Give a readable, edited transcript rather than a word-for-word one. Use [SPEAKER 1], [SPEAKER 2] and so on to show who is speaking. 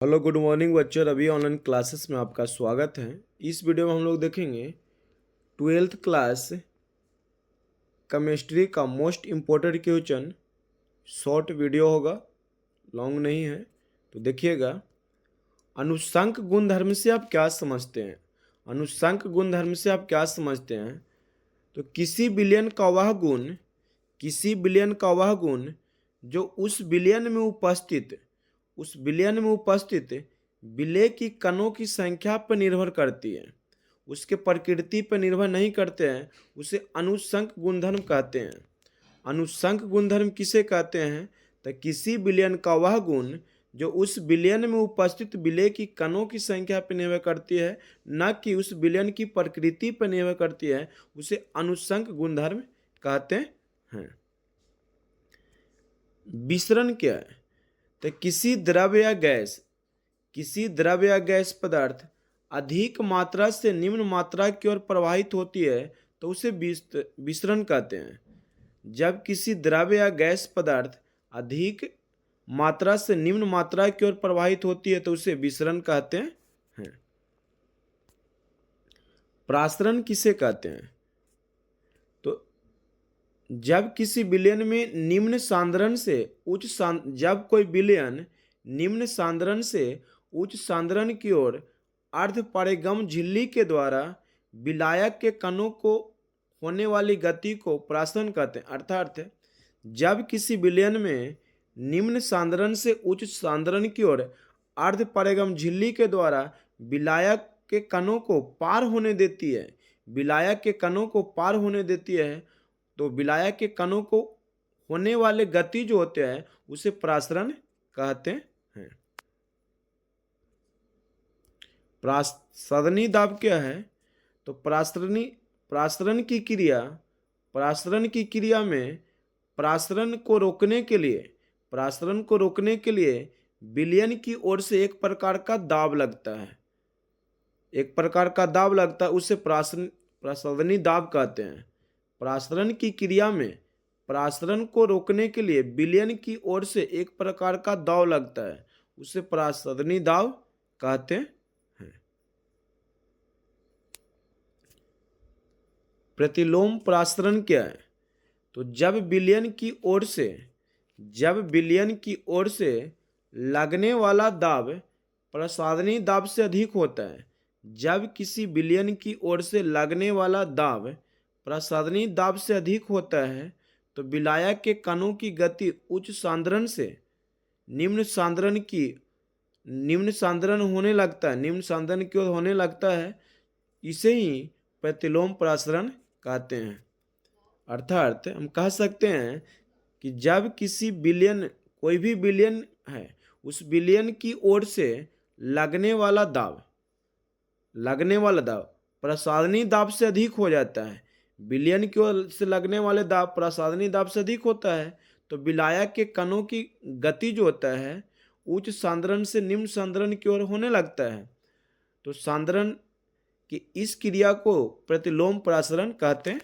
[SPEAKER 1] Hello good morning बच्चों, Ravi online classes में आपका स्वागत है। इस वीडियो में हम लोग देखेंगे 12th क्लास केमिस्ट्री का most important question. Short video होगा, लॉन्ग नहीं है, तो देखिएगा। अनुषंक गुणधर्म से आप क्या समझते हैं? अनुषंक गुणधर्म से आप क्या समझते हैं? तो किसी विलयन का वह गुण जो उस विलयन में उपस्थित विलेय की कणों की संख्या पर निर्भर करती है, उसके प्रकृति पर निर्भर नहीं करते हैं, उसे अनुषंक गुणधर्म कहते हैं। अनुषंक गुणधर्म किसे कहते हैं? तो किसी विलयन का वह गुण जो उस विलयन में उपस्थित विलेय की कणों की संख्या पर निर्भर करती है, न कि उस विलयन की प्रकृति पर निर्भर करती है, उसे अनुषंक गुणधर्म कहते हैं। विसरण क्या है? तो किसी द्रव्य या गैस पदार्थ अधिक मात्रा से निम्न मात्रा की ओर प्रवाहित होती है तो उसे विसरण कहते हैं। जब किसी द्रव्य या गैस पदार्थ अधिक मात्रा से निम्न मात्रा की ओर प्रवाहित होती है तो उसे विसरण कहते हैं। प्रासरण किसे कहते हैं? तो जब किसी विलयन में निम्न सांद्रण से जब कोई विलयन निम्न सांद्रण से उच्च सांद्रण की ओर अर्धपरिगम झिल्ली के द्वारा विलायक के कणों को होने वाली गति को प्रासरण कहते हैं। अर्थात जब किसी विलयन में निम्न सांद्रण से उच्च सांद्रण की ओर अर्धपरिगम झिल्ली के द्वारा विलायक के कणों को पार होने देती है, तो विलायक के कणों को होने वाले गति जो होते हैं उसे प्रासरण कहते हैं। प्रासरणी दाब क्या है? तो प्रासरण की क्रिया में प्रासरण को रोकने के लिए विलयन की ओर से एक प्रकार का दाब लगता है, उसे प्रासरणी दाब कहते हैं। प्रासरण की क्रिया में प्रासरण को रोकने के लिए विलयन की ओर से एक प्रकार का दाब लगता है, उसे प्रासरणी दाब कहते हैं। प्रतिलोम प्रासरण क्या है? तो जब विलयन की ओर से लगने वाला दाब प्रसारणी दाब से अधिक होता है। जब किसी विलयन की ओर से लगने वाला दाब प्रसारणी दाब से अधिक होता है तो विलायक के कणों की गति उच्च सांद्रण से निम्न सांद्रण की ओर होने लगता है। इसे ही प्रतिलोम प्रासरण कहते हैं। अर्थात हम कह सकते हैं कि जब कोई भी विलयन है, उस विलयन की ओर से लगने वाला दाब प्रसारणी दाब से अधिक हो जाता है। विलयन की ओर से लगने वाले दाब प्रसारणी दाब से अधिक होता है तो विलायक के कणों की गति जो होता है उच्च सांद्रण से निम्न सांद्रण की ओर होने लगता है। तो सांद्रण की इस क्रिया को प्रतिलोम प्रासरण कहते हैं।